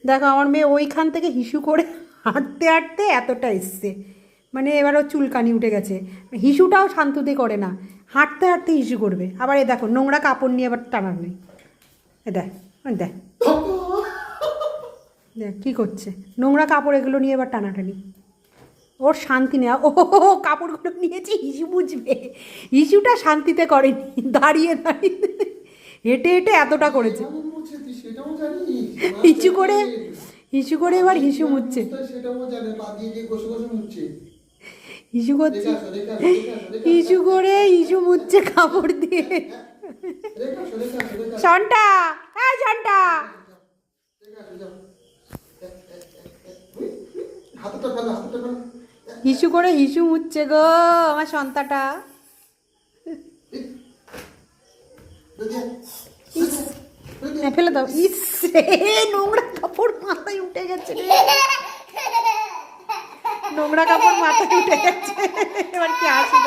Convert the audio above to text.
দেখো আমার মেয়ে ওইখান থেকে হিসু করে হাঁটতে হাঁটতে এতটা এসছে, মানে এবারও চুলকানি উঠে গেছে। হিসুটাও শান্তিতে করে না, হাঁটতে হাঁটতে হিসু করবে। আবার এ দেখো নোংরা কাপড় নিয়ে আবার টানাটানি, এ দেখ দেখ দেখ কী করছে, নোংরা কাপড় এগুলো নিয়ে এবার টানাটানি। ওর শান্তি নেই। ও কাপড়গুলো নিয়েছি হিসু বুঝবে, হিসুটা শান্তিতে করেনি, দাঁড়িয়ে দাঁড়িয়ে হেঁটে হেঁটে এতটা করেছে। হিসু করে হিসু করে এবার হিসু মুচ্ছে, হিসু করছে, হিসু করে হিসু মুচ্ছে কাপড় দিয়ে। সন্টা, হ্যাঁ সন্টা, হিসু করে হিসু মুচ্ছে গো আমার সন্তাটা। ফেলে দাও। ইস রে, নোংরা কাপড় মাথায় উঠে গেছে রে, নোংরা কাপড় মাথায় উঠে গেছে। এবার কি আসি